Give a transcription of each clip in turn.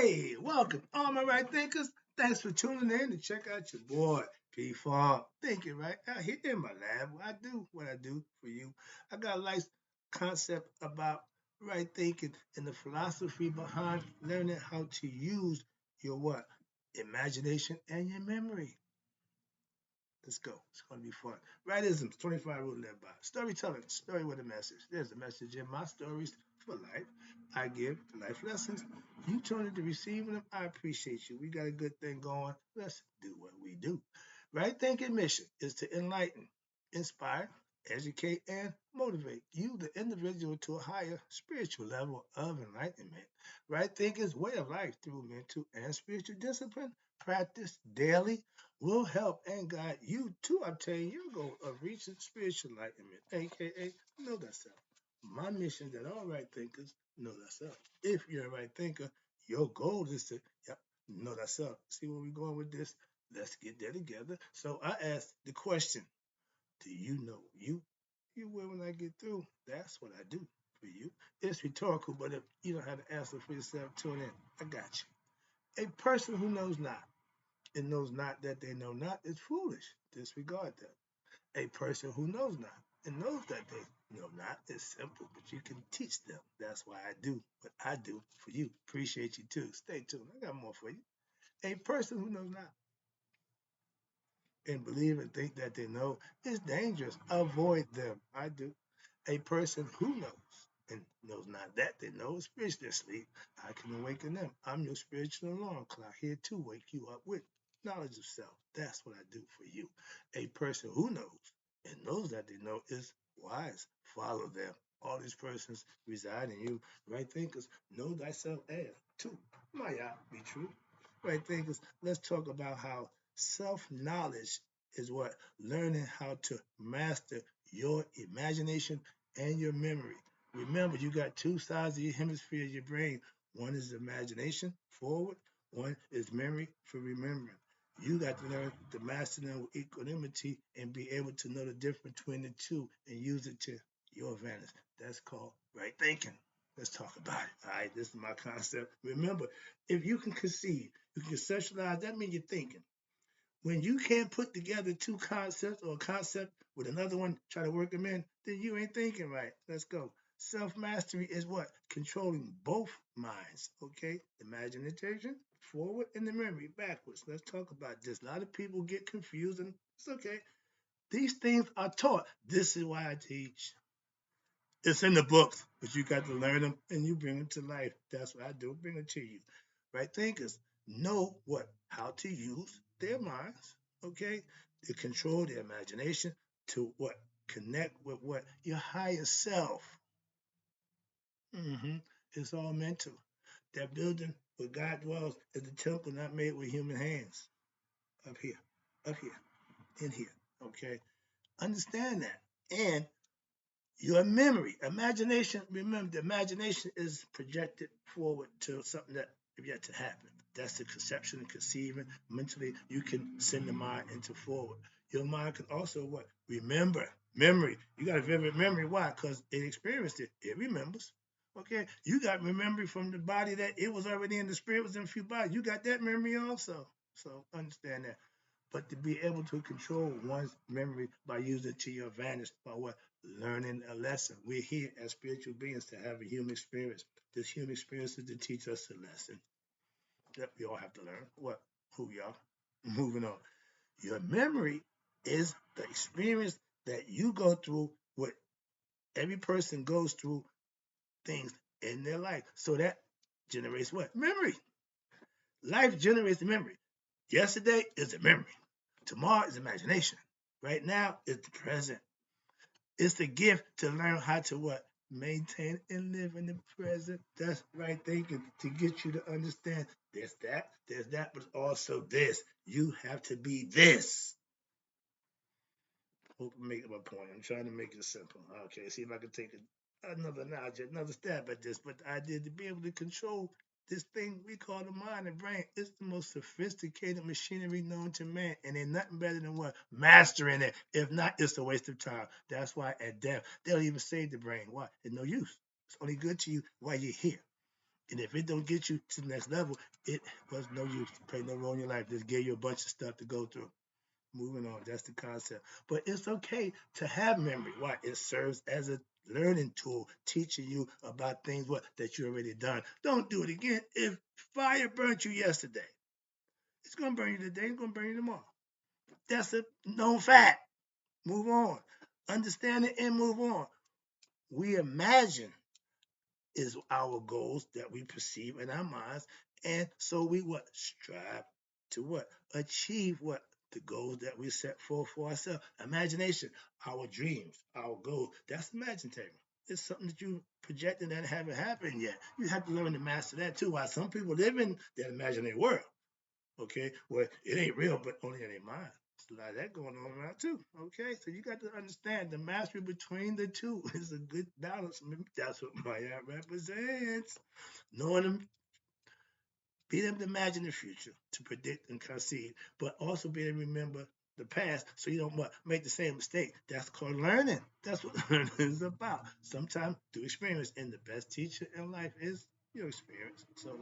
Hey, welcome, all my right thinkers. Thanks for tuning in to check out your boy, P Fog. Thinking right out here in my lab. Where I do what I do for you. I got a nice concept about right thinking and the philosophy behind learning how to use your what? Imagination and your memory. Let's go. It's going to be fun. Rightisms, 25 rule live by. Storytelling, story with a message. There's a message in my stories for life. I give life lessons. You turn into receiving them. I appreciate you. We got a good thing going. Let's do what we do. Right thinking mission is to enlighten, inspire, educate, and motivate you, the individual, to a higher spiritual level of enlightenment. Right thinking's way of life through mental and spiritual discipline, practice daily, will help and guide you to obtain your goal of reaching spiritual enlightenment, aka know thyself. My mission is that all right thinkers know thyself. If you're a right thinker, your goal is to know thyself. See where we're going with this? Let's get there together. So I asked the question, do you know you? You will when I get through. That's what I do for you. It's rhetorical, but if you don't have an answer for yourself, tune in. I got you. A person who knows not and knows not that they know not is foolish. Disregard that. A person who knows not and knows that they know not is simple, but you can teach them. That's why I do what I do for you. Appreciate you too. Stay tuned. I got more for you. A person who knows not and believe and think that they know is dangerous. Avoid them. I do. A person who knows and knows not that they know is spiritually asleep. I can awaken them. I'm your spiritual alarm clock here to wake you up with knowledge of self. That's what I do for you. A person who knows and knows that they know is wise. Follow them. All these persons reside in you. Right thinkers, know thyself as too. Might not be true. Right thinkers, let's talk about how self-knowledge is what? Learning how to master your imagination and your memory. Remember, you got two sides of your hemisphere of your brain. One is imagination, forward. One is memory, for remembering. You got to learn to master them with equanimity and be able to know the difference between the two and use it to your advantage. That's called right thinking. Let's talk about it. All right, this is my concept. Remember, if you can conceive, you can conceptualize, that means you're thinking. When you can't put together two concepts or a concept with another one, try to work them in, then you ain't thinking right. Let's go. Self mastery is what? Controlling both minds. Okay? Imagination forward and the memory backwards. Let's talk about this. A lot of people get confused and it's okay. These things are taught. This is why I teach. It's in the books, but you got to learn them and you bring them to life. That's what I do. Bring it to you. Right thinkers know what? How to use their minds, okay? To control their imagination, to what? Connect with what? Your higher self. hmm It's all mental. That building where God dwells is the temple not made with human hands. Up here, in here, okay? Understand that. And your memory, imagination, remember, the imagination is projected forward to something that is yet to happen. That's the conception and conceiving. Mentally, you can send the mind into forward. Your mind can also what? Remember. Memory. You got a vivid memory. Why? Because it experienced it. It remembers. Okay. You got memory from the body that it was already in, the spirit was in a few bodies. You got that memory also. So understand that. But to be able to control one's memory by using it to your advantage, by what? Learning a lesson. We're here as spiritual beings to have a human experience. This human experience is to teach us a lesson that we all have to learn. What? Who we are. Moving on. Your memory is the experience that you go through, what every person goes through things in their life. So that generates what? Memory. Life generates memory. Yesterday is a memory. Tomorrow is imagination. Right now is the present. It's the gift to learn how to what? Maintain and live in the present. That's right thinking to get you to understand there's that, but also this. You have to be this. Hope I make my point. I'm trying to make it simple. Okay, see if I can take another knowledge, another stab at this. But the idea to be able to control this thing we call the mind and brain is the most sophisticated machinery known to man, and ain't nothing better than what? Mastering it. If not, it's a waste of time. That's why at death, they'll even save the brain. Why? It's no use. It's only good to you while you're here. And if it don't get you to the next level, it was no use. Play no role in your life. Just gave you a bunch of stuff to go through. Moving on, that's the concept. But it's okay to have memory. Why? It serves as a learning tool, teaching you about things what that you already done. Don't do it again. If fire burnt you yesterday, it's gonna burn you today. It's gonna burn you tomorrow. That's a known fact. Move on. Understand it and move on. We imagine is our goals that we perceive in our minds, and so we what strive to what achieve what the goals that we set forth for ourselves. Imagination, our dreams, our goals. That's imaginative. It's something that you projecting that haven't happened yet. You have to learn to master that too. While some people live in that imaginary world, okay, well, it ain't real, but only in their mind. There's a lot of that going on around too. Okay, so you got to understand the mastery between the two is a good balance. That's what Maya represents. Knowing them, being able to imagine the future, to predict and conceive, but also being able to remember the past so you don't what, make the same mistake. That's called learning. That's what learning is about. Sometimes through experience, and the best teacher in life is your experience. So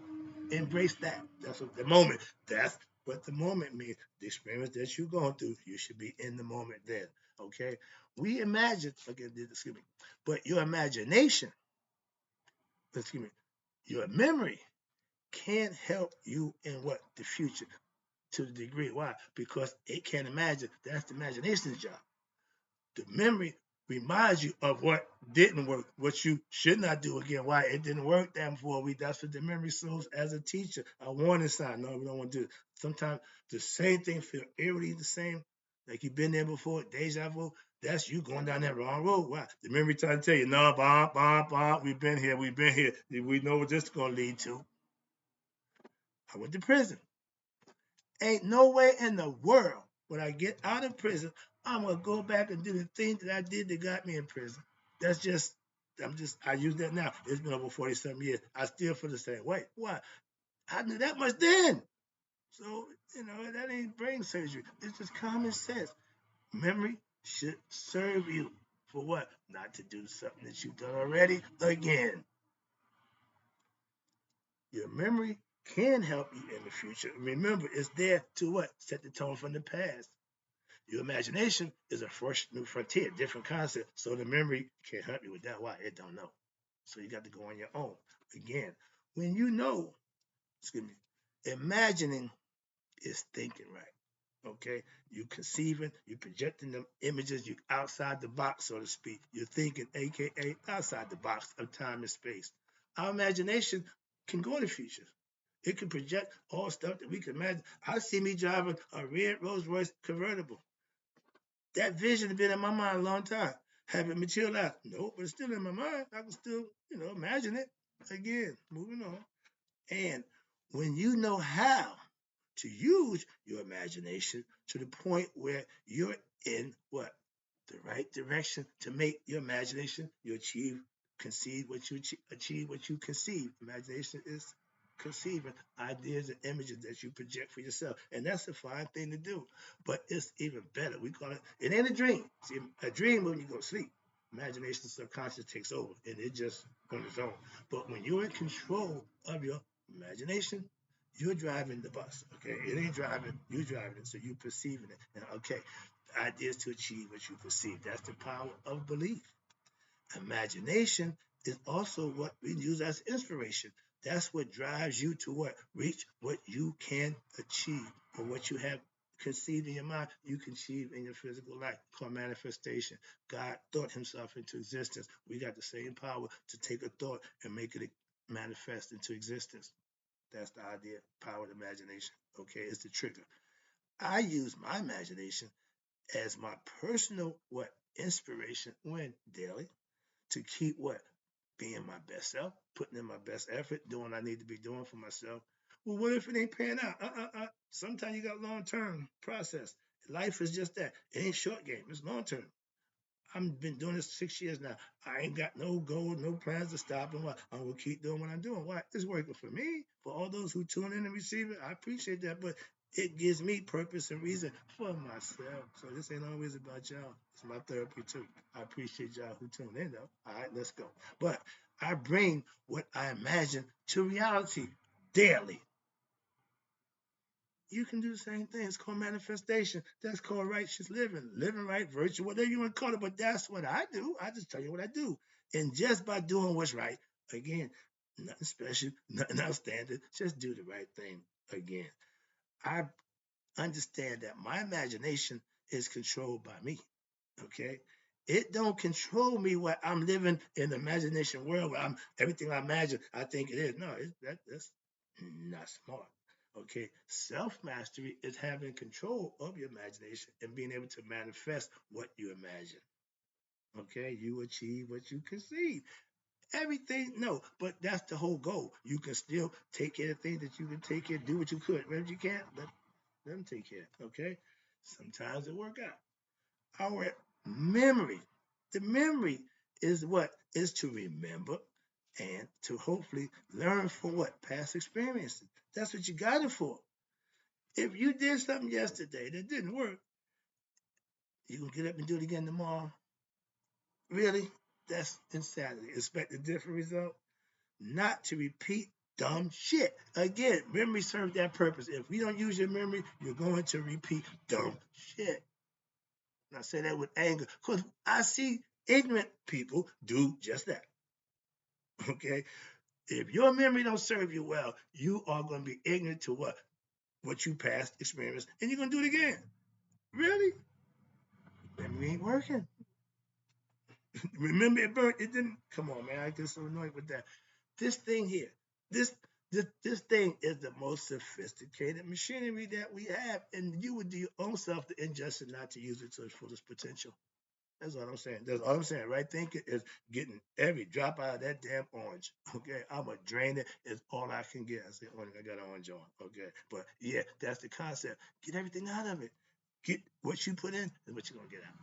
embrace that. That's what the moment. That's what the moment means. The experience that you're going through, you should be in the moment then. Okay? We imagine, again, excuse me, but your imagination, excuse me, your memory can help you in what the future to the degree. Why? Because it can't imagine. That's the imagination's job. The memory reminds you of what didn't work, what you should not do again. Why it didn't work that before. That's what the memory serves as a teacher, a warning sign. No, we don't want to do it. Sometimes the same thing feel eerily the same, like you've been there before, deja vu. That's you going down that wrong road. Why? The memory trying to tell you, no, we've been here, we've been here. We know what this is going to lead to. I went to prison. Ain't no way in the world when I get out of prison, I'm gonna go back and do the things that I did that got me in prison. That's just, I use that now. It's been over 40 some years. I still feel the same way. Why? I knew that much then. So, that ain't brain surgery. It's just common sense. Memory should serve you for what? Not to do something that you've done already again. Your memory can help you in the future. Remember, it's there to what? Set the tone from the past. Your imagination is a fresh new frontier, different concept. So the memory can't help you with that. Why? It don't know. So you got to go on your own. Again, when you know, excuse me, imagining is thinking right. Okay? You conceiving, you projecting them images, you outside the box, so to speak. You're thinking, aka outside the box of time and space. Our imagination can go to the future. It can project all stuff that we can imagine. I see me driving a red Rolls Royce convertible. That vision has been in my mind a long time. Have it materialized? No, but it's still in my mind. I can still, imagine it. Again, moving on. And when you know how to use your imagination to the point where you're in what? The right direction to make your imagination, you conceive what you achieve what you conceive. Imagination is conceiving ideas and images that you project for yourself. And that's a fine thing to do. But it's even better. We call it ain't a dream. See, a dream when you go to sleep. Imagination subconscious takes over and it just on its own. But when you're in control of your imagination, you're driving the bus. Okay. It ain't driving, you driving it. So you perceiving it. And okay, the idea is to achieve what you perceive. That's the power of belief. Imagination is also what we use as inspiration. That's what drives you to what? Reach what you can achieve or what you have conceived in your mind, you can achieve in your physical life. Called manifestation. God thought himself into existence. We got the same power to take a thought and make it manifest into existence. That's the idea, power of imagination. Okay, it's the trigger. I use my imagination as my personal what inspiration when daily to keep what? Being my best self, putting in my best effort, doing what I need to be doing for myself. Well, what if it ain't paying out? Sometimes you got long-term process. Life is just that. It ain't short game. It's long-term. I've been doing this 6 years now. I ain't got no goal, no plans to stop and what. I'm gonna keep doing what I'm doing. Why? It's working for me. For all those who tune in and receive it, I appreciate that. But it gives me purpose and reason for myself. So this ain't always about y'all. It's my therapy too. I appreciate y'all who tune in though. All right, let's go. But I bring what I imagine to reality daily. You can do the same thing. It's called manifestation. That's called righteous living, living right, virtue, whatever you want to call it. But that's what I do. I just tell you what I do. And just by doing what's right, again, nothing special, nothing outstanding, just do the right thing again. I understand that my imagination is controlled by me. Okay. It don't control me where I'm living in the imagination world where I'm everything I imagine, I think it is. No, that's not smart. Okay. Self mastery is having control of your imagination and being able to manifest what you imagine. Okay. You achieve what you conceive. Everything, no, but that's the whole goal. You can still take care of things that you can take care, do what you could. Whatever you can't, let them take care. Okay. Sometimes it work out. Our memory. The memory is what is to remember and to hopefully learn from what past experiences. That's what you got it for. If you did something yesterday that didn't work, you gonna get up and do it again tomorrow. Really? That's insanity. Expect a different result. Not to repeat dumb shit. Again, memory serves that purpose. If you don't use your memory, you're going to repeat dumb shit. And I say that with anger because I see ignorant people do just that. Okay, if your memory don't serve you well, you are going to be ignorant to what you past experience, and you're going to do it again. Really, memory ain't working. Remember it burnt. It didn't. Come on, man. I get so annoyed with that. This thing here, this this thing is the most sophisticated machinery that we have, and you would do your own self the injustice not to use it to its fullest potential. That's all I'm saying. That's all I'm saying. Right thinking is getting every drop out of that damn orange. Okay, I'm gonna drain it. It's all I can get. I said orange. I got an orange on. Okay, but yeah, that's the concept. Get everything out of it. Get what you put in is what you're gonna get out.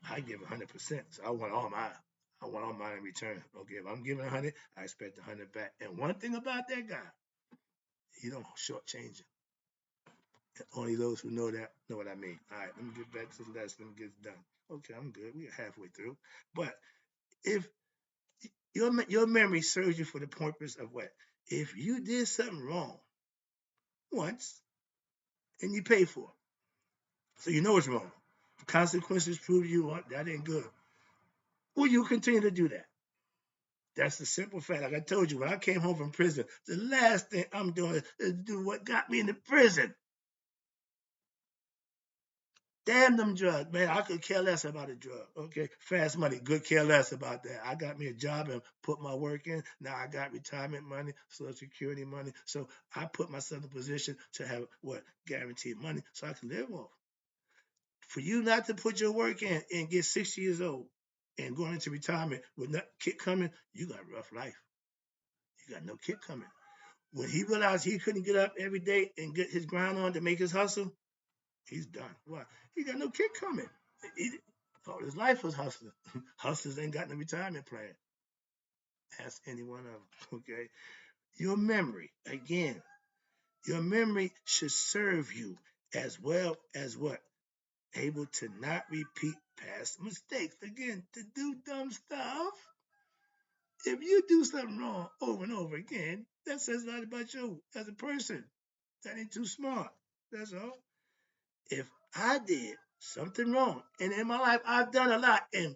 I give 100%. So I want all mine. I want all mine in return. Okay, if I'm giving 100, I expect 100 back. And one thing about that guy, he don't shortchange it. Only those who know that know what I mean. All right, let me get back to the lesson. Let me get it done. Okay, I'm good. We're halfway through. But if your memory serves you for the purpose of what? If you did something wrong once and you pay for it, so you know it's wrong. The consequences prove you what that ain't good. Will you continue to do that? That's the simple fact. Like I told you, when I came home from prison, the last thing I'm doing is do what got me into prison. Damn them drugs, man. I could care less about a drug. Okay. Fast money, good care less about that. I got me a job and put my work in. Now I got retirement money, social security money. So I put myself in a position to have what? Guaranteed money so I can live off. For you not to put your work in and get 60 years old and going into retirement with no kick coming, you got a rough life. You got no kick coming. When he realized he couldn't get up every day and get his grind on to make his hustle, he's done. Why? He got no kick coming. He, all his life was hustling. Hustlers ain't got no retirement plan. Ask any one of them. Okay. Your memory, again, your memory should serve you as well as what? Able to not repeat past mistakes. Again, to do dumb stuff. If you do something wrong over and over again, that says a lot about you as a person. That ain't too smart. That's all. If I did something wrong, and in my life I've done a lot in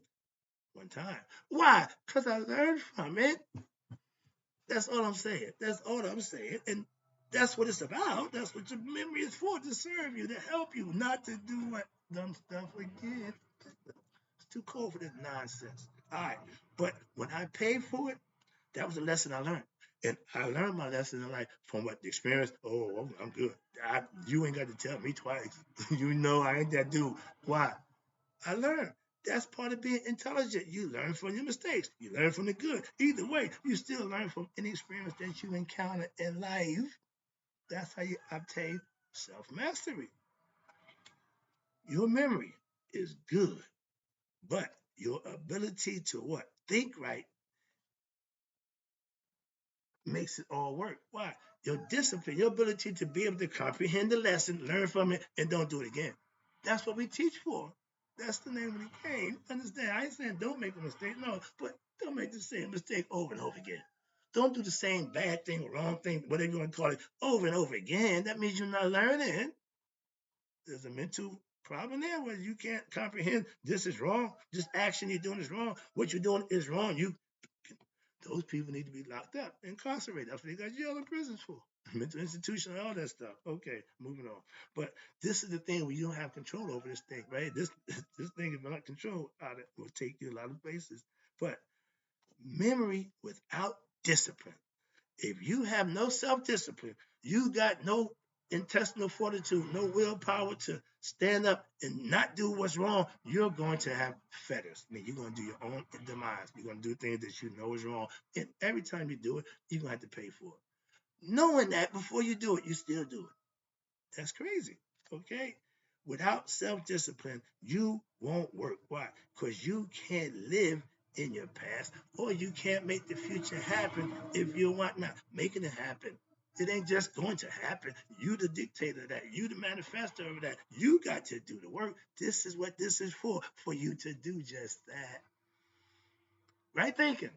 one time. Why? Because I learned from it. That's all I'm saying. That's all I'm saying. And that's what it's about. That's what your memory is for, to serve you, to help you, not to do what dumb stuff again. It's too cold for this nonsense. All right. But when I paid for it, that was a lesson I learned. And I learned my lesson in life from what the experience. Oh, I'm good. You ain't got to tell me twice. You know I ain't that dude. Why? I learned. That's part of being intelligent. You learn from your mistakes. You learn from the good. Either way, you still learn from any experience that you encounter in life. That's how you obtain self-mastery. Your memory is good, but your ability to what? Think right makes it all work. Why? Your discipline, your ability to be able to comprehend the lesson, learn from it, and don't do it again. That's what we teach for. That's the name of the game. Understand? I ain't saying don't make a mistake, no, but don't make the same mistake over and over again. Don't do the same bad thing, wrong thing, whatever you want to call it, over and over again. That means you're not learning. There's a mental problem there where you can't comprehend this is wrong. This action you're doing is wrong. What you're doing is wrong. Those people need to be locked up, incarcerated. That's what they got jail and prisons for. Mental institution, all that stuff. Okay, moving on. But this is the thing where you don't have control over this thing, right? This thing, if not controlled, it will take you a lot of places. But memory without discipline. If you have no self-discipline, you got no intestinal fortitude, no willpower to stand up and not do what's wrong, you're going to have fetters. I mean, you're going to do your own demise. You're going to do things that you know is wrong. And every time you do it, you're going to have to pay for it. Knowing that before you do it, you still do it. That's crazy. Okay? Without self-discipline, you won't work. Why? Because you can't live in your past, or you can't make the future happen if you want not making it happen. It ain't just going to happen. You the dictator of that. You the manifestor of that. You got to do the work. This is what this is for you to do just that. Right thinking.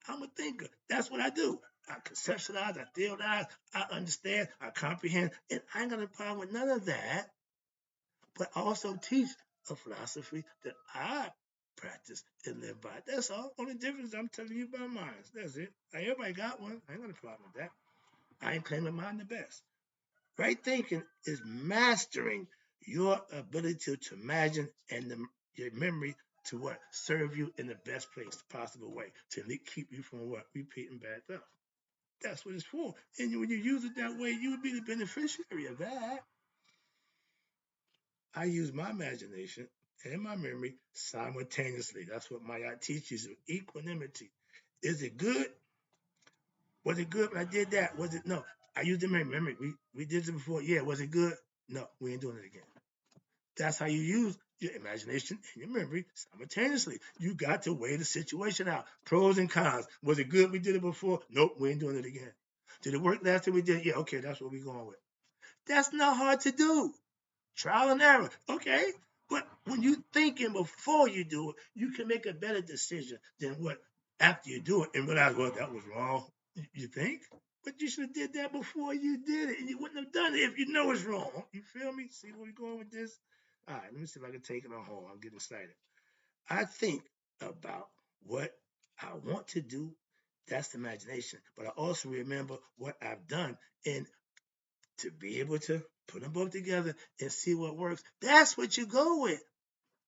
I'm a thinker. That's what I do. I conceptualize, I theorize, I understand, I comprehend, and I ain't got a problem with none of that. But I also teach a philosophy that I practice and live by. That's all. Only difference I'm telling you about mine. That's it. Everybody got one. I ain't got a problem with that. I ain't claiming mine the best. Right thinking is mastering your ability to imagine and your memory to what serve you in the best place possible way to keep you from what repeating bad stuff. That's what it's for. And when you use it that way, you would be the beneficiary of that. I use my imagination and my memory simultaneously. That's what my art teaches you. Equanimity. Is it good? Was it good when I did that? Was it no? I used the memory. We did it before. Yeah, was it good? No, we ain't doing it again. That's how you use your imagination and your memory simultaneously. You got to weigh the situation out. Pros and cons. Was it good we did it before? Nope, we ain't doing it again. Did it work last time we did it? Yeah, okay, that's what we're going with. That's not hard to do. Trial and error. Okay. But when you thinking before you do it, you can make a better decision than what after you do it and realize, well, that was wrong. You think? But you should have did that before you did it, and you wouldn't have done it if you know it's wrong. You feel me? See where we're going with this? All right, let me see if I can take it on home. I'm getting excited. I think about what I want to do. That's the imagination. But I also remember what I've done. And to be able to put them both together and see what works. That's what you go with.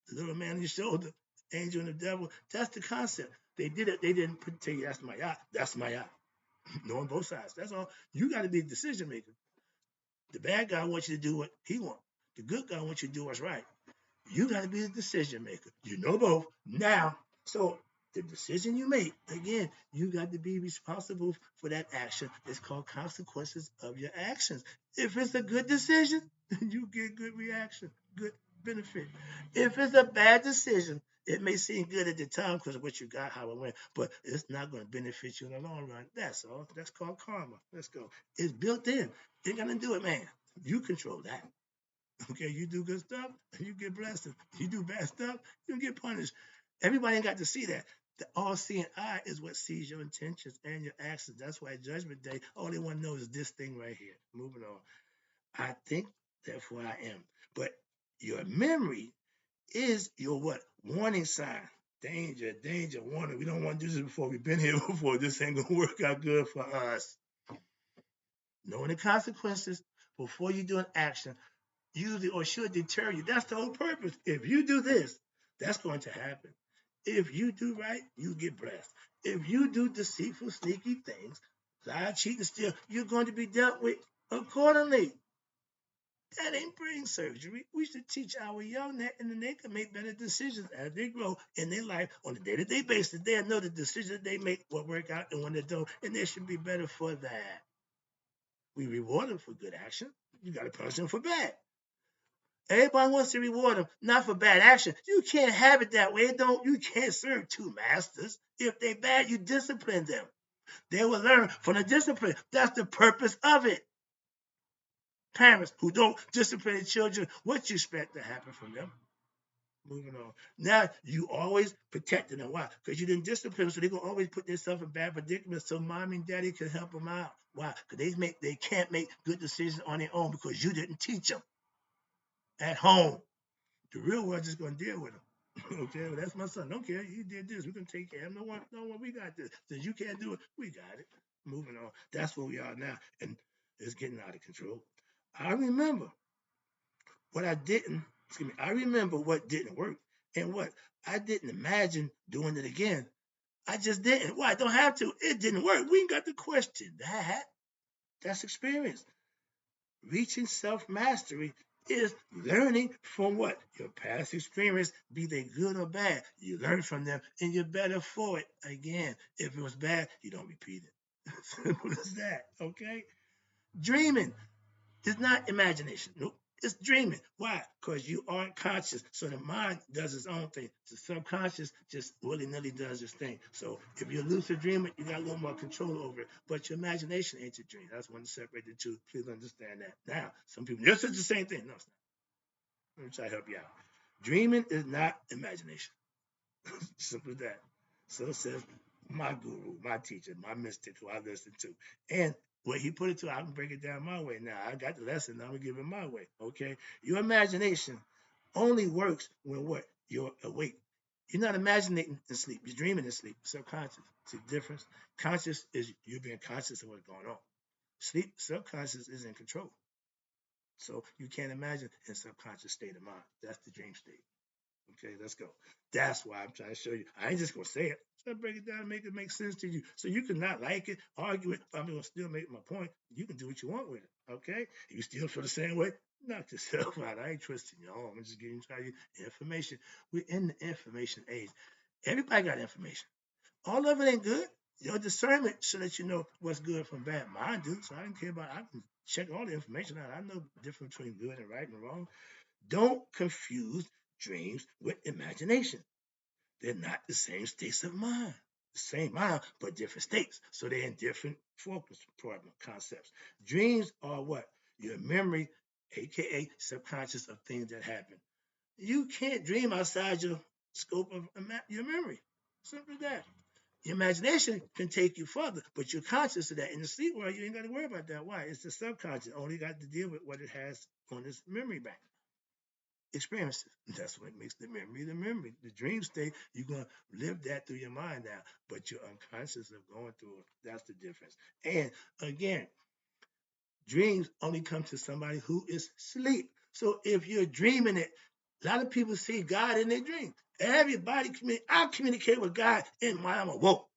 The little man on your shoulder, angel and the devil. That's the concept. They did it. They didn't tell you that's my yacht. That's my yacht. Knowing both sides. That's all. You got to be a decision maker. The bad guy wants you to do what he wants. The good guy wants you to do what's right. You got to be the decision maker. You know both now. So the decision you make, again, you got to be responsible for that action. It's called consequences of your actions. If it's a good decision, you get good reaction, good benefit. If it's a bad decision, it may seem good at the time because of what you got, how it went, but it's not going to benefit you in the long run. That's all. That's called karma. Let's go. It's built in. They're going to do it, man. You control that. Okay, you do good stuff, you get blessed. You do bad stuff, you get punished. Everybody ain't got to see that. The all-seeing eye is what sees your intentions and your actions. That's why Judgment Day, all they want to know is this thing right here. Moving on. I think, therefore I am. But your memory is your what? Warning sign. Danger, danger, warning. We don't want to do this before. We've been here before. This ain't going to work out good for us. Knowing the consequences before you do an action usually or should deter you. That's the whole purpose. If you do this, that's going to happen. If you do right, you get blessed. If you do deceitful, sneaky things, lie, cheat, and steal, you're going to be dealt with accordingly. That ain't brain surgery. We should teach our young that, and then they can make better decisions as they grow in their life on a day-to-day basis. They'll know the decisions they make will work out and when they don't, and they should be better for that. We reward them for good action. You got to punish them for bad. Everybody wants to reward them, not for bad action. You can't have it that way. You can't serve two masters. If they're bad, you discipline them. They will learn from the discipline. That's the purpose of it. Parents who don't discipline their children, what you expect to happen from them? Moving on. Now you always protecting them. Why? Because you didn't discipline them, so they're gonna always put themselves in bad predicaments. So mommy and daddy can help them out. Why? Because they can't make good decisions on their own because you didn't teach them at home. The real world just gonna deal with them. Okay, well, that's my son. Don't care. You did this. We're gonna take care of him. No one, no one. We got this. Since you can't do it, we got it. Moving on. That's where we are now, and it's getting out of control. I remember what I didn't. Excuse me. I remember what didn't work and what I didn't imagine doing it again. I just didn't. Why? I don't have to. It didn't work. We ain't got to question that. That's experience. Reaching self mastery is learning from what? Your past experience, be they good or bad. You learn from them and you're better for it. Again, if it was bad, you don't repeat it. Simple as that, okay? Dreaming is not imagination. Nope. It's dreaming. Why? Because you aren't conscious. So the mind does its own thing. The subconscious just willy-nilly does its thing. So if you're lucid dreaming, you got a little more control over it. But your imagination ain't your dream. That's one to separate the two. Please understand that. Now, some people, this is the same thing. No, it's not. Let me try to help you out. Dreaming is not imagination. Simple as that. So says my guru, my teacher, my mystic who I listen to. And what he put it to, I can break it down my way. Now I got the lesson, now I'm gonna give it my way. Okay. Your imagination only works when what? You're awake. You're not imagining in sleep, you're dreaming in sleep, subconscious. See the difference? Conscious is you being conscious of what's going on. Sleep, subconscious is in control. So you can't imagine in subconscious state of mind. That's the dream state. Okay, let's go. That's why I'm trying to show you. I ain't just gonna say it. Try to break it down and make it make sense to you. So you can not like it, argue it, but I'm gonna still make my point. You can do what you want with it. Okay? If you still feel the same way, knock yourself out. I ain't twisting you all. I'm just giving you information. We're in the information age. Everybody got information. All of it ain't good. Your discernment so that you know what's good from bad. Mine do. So I don't care about I can check all the information out. I know the difference between good and right and wrong. Don't confuse dreams with imagination. They're not the same states of mind. The same mind, but different states. So they're in different focus problem concepts. Dreams are what? Your memory, aka subconscious of things that happen. You can't dream outside your scope of your memory. Simple as that. Your imagination can take you further, but you're conscious of that. In the sleep world, you ain't got to worry about that. Why? It's the subconscious. Only got to deal with what it has on its memory bank experiences. That's what makes the memory the memory. The dream state, you're going to live that through your mind now, but you're unconscious of going through it. That's the difference. And again, dreams only come to somebody who is asleep. So if you're dreaming it, a lot of people see God in their dream. Everybody, I communicate with God in my I'm awoke.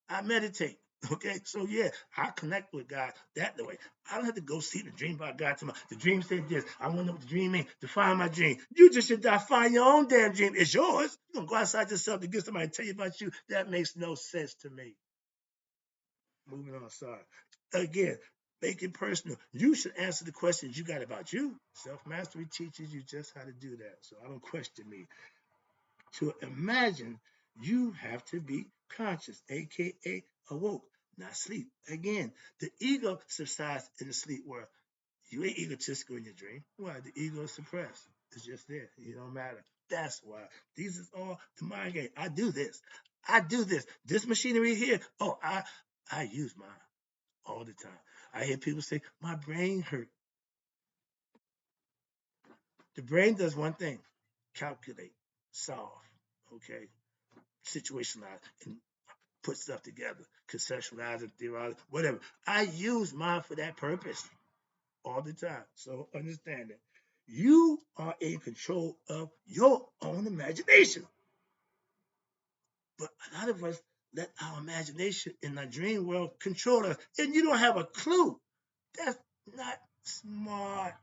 I meditate. Okay, so yeah, I connect with God that way. I don't have to go see the dream about God tomorrow. The dream said this. I want to know what the dream means. Define my dream. You just should define your own damn dream. It's yours. You're gonna go outside yourself to get somebody to tell you about you. That makes no sense to me. Moving on, sorry. Again, make it personal. You should answer the questions you got about you. Self-mastery teaches you just how to do that. So I don't question me. To imagine, you have to be conscious, aka awoke, not sleep. Again, the ego subsides in the sleep world. You ain't egotistical in your dream. Why? The ego is suppressed. It's just there. It don't matter. That's why. These is all the mind game. I do this. I do this. This machinery here. Oh, I use mine all the time. I hear people say, my brain hurt. The brain does one thing: calculate, solve, okay, situationalize, and put stuff together, conceptualize and theorize, whatever. I use mine for that purpose all the time. So understand that you are in control of your own imagination. But a lot of us let our imagination in the dream world control us, and you don't have a clue. That's not smart.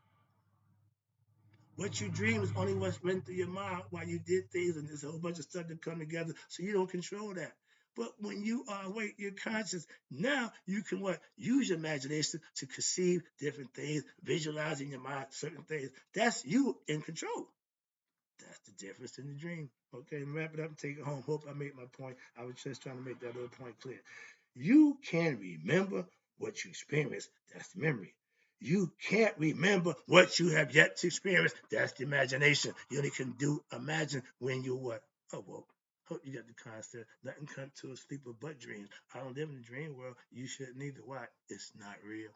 What you dream is only what's went through your mind while you did things, and there's a whole bunch of stuff that come together, so you don't control that. But when you are awake, you're conscious. Now you can what? Use your imagination to conceive different things, visualize in your mind certain things. That's you in control. That's the difference in the dream. Okay, wrap it up and take it home. Hope I made my point. I was just trying to make that little point clear. You can remember what you experienced. That's the memory. You can't remember what you have yet to experience. That's the imagination. You only can do imagine when you what? Oh, well, hope you got the concept. Nothing comes to a sleeper but dreams. I don't live in a dream world. You shouldn't either. Why? It's not real.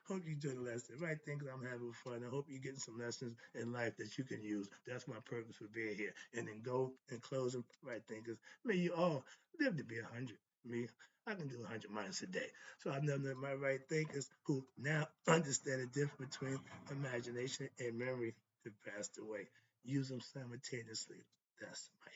Hope you enjoy the lesson. Right, think I'm having fun. I hope you're getting some lessons in life that you can use. That's my purpose for being here. And then go and close them. Right, thinkers. May you all live to be 100. Me, I can do 100 miles a day. So I know that my right thinkers who now understand the difference between imagination and memory that passed away. Use them simultaneously. That's my